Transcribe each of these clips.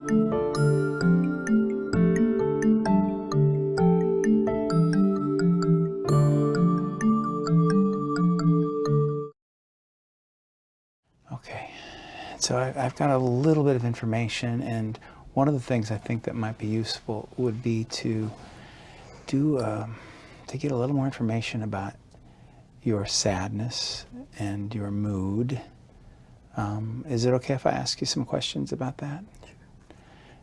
Okay, so I've got a little bit of information, and one of the things I think that might be useful would be to get a little more information about your sadness and your mood. Is it okay if I ask you some questions about that? Sure.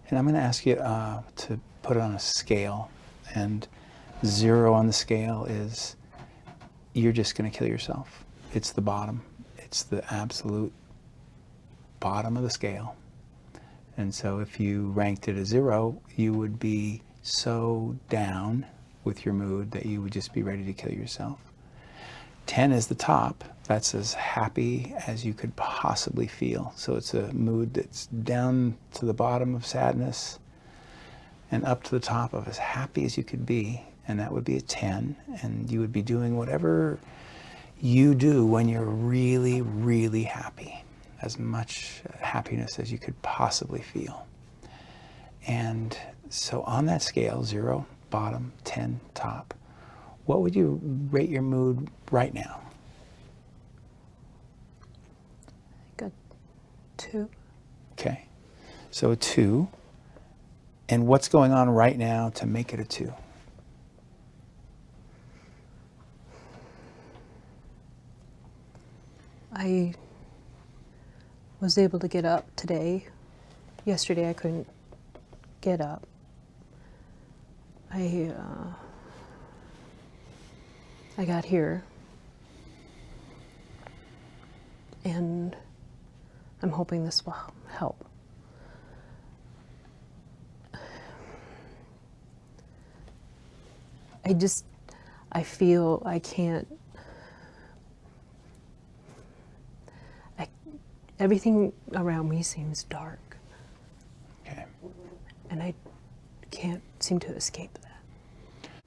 And I'm going to ask you to put it on a scale, and 0 on the scale is you're just going to kill yourself. It's the bottom. It's the absolute bottom of the scale. And so if you ranked it a 0, you would be so down with your mood that you would just be ready to kill yourself. 10 is the top. That's as happy as you could possibly feel. So it's a mood that's down to the bottom of sadness and up to the top of as happy as you could be. And that would be a 10. And you would be doing whatever you do when you're really, really happy. As much happiness as you could possibly feel. And so on that scale, 0, bottom, 10, top, what would you rate your mood right now? Good. 2. Okay, so a 2. And what's going on right now to make it a 2? I was able to get up today. Yesterday I couldn't get up. I got here, and I'm hoping this will help. I feel I can't, everything around me seems dark. Okay. And I can't seem to escape that.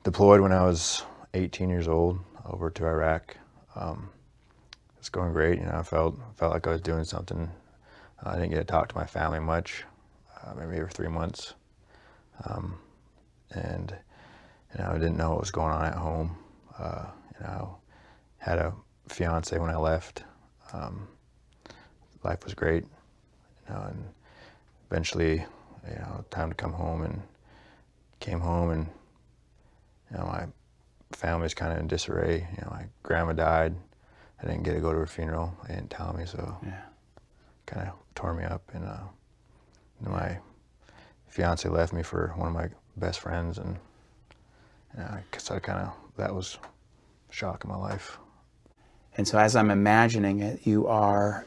Deployed when I was 18 years old over to Iraq. It's going great. I felt like I was doing something. I didn't get to talk to my family much, maybe for 3 months. And I didn't know what was going on at home. Had a fiance when I left. Life was great, and eventually, time to come home, and came home, and my family's kind of in disarray. My grandma died. I didn't get to go to her funeral. They didn't tell me, so yeah, kind of tore me up. And my fiance left me for one of my best friends, and so that was a shock in my life. And so as I'm imagining it, you're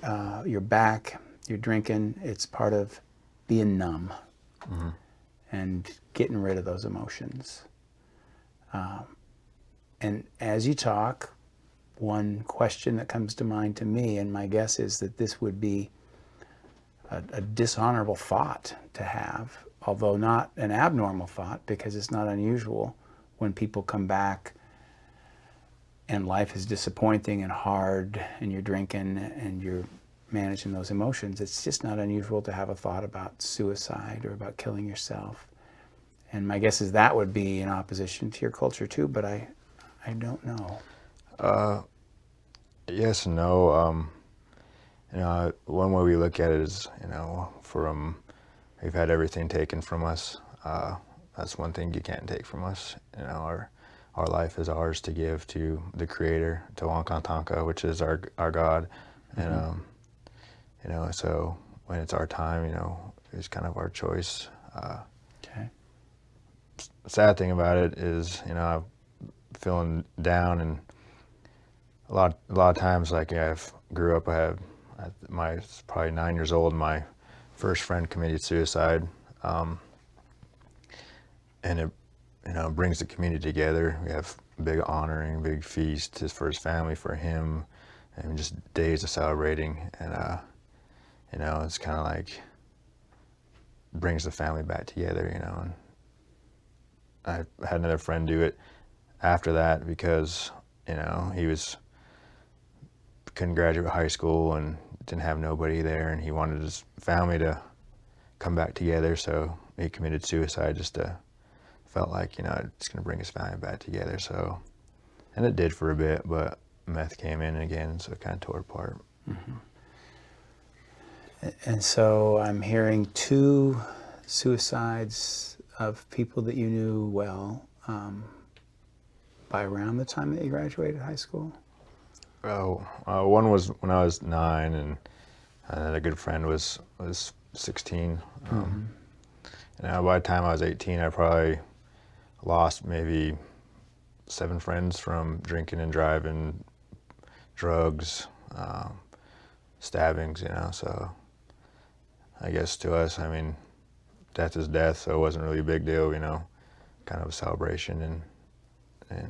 back, you're drinking, it's part of being numb and getting rid of those emotions. And as you talk, one question that comes to mind to me, and my guess is that this would be a dishonorable thought to have, although not an abnormal thought, because it's not unusual when people come back and life is disappointing and hard, and you're drinking and you're managing those emotions. It's just not unusual to have a thought about suicide or about killing yourself. And my guess is that would be in opposition to your culture too, but I don't know. Yes and no. One way we look at it is, we've had everything taken from us. That's one thing you can't take from us. Our life is ours to give to the Creator, to Wankantanka, which is our God. And, so when it's our time, it's kind of our choice. Okay. Sad thing about it is, I'm feeling down, and a lot of times, like, I've grew up, I was probably 9 years old, and my first friend committed suicide. And it, brings the community together. We have a big honoring, big feast just for his family, for him, and just days of celebrating. And, it's kind of like brings the family back together, and I had another friend do it after that because, he couldn't graduate high school and didn't have nobody there, and he wanted his family to come back together. So he committed suicide just to, felt like, you know, it's going to bring his family back together. So, and it did for a bit, but meth came in again, so it kind of tore apart. Mm-hmm. And so I'm hearing 2 suicides of people that you knew well by around the time that you graduated high school? One was when I was 9, and a good friend was 16. And by the time I was 18, I probably lost maybe 7 friends from drinking and driving, drugs, stabbings, you know. So I guess to us, I mean, death is death, so it wasn't really a big deal, you know, kind of a celebration. And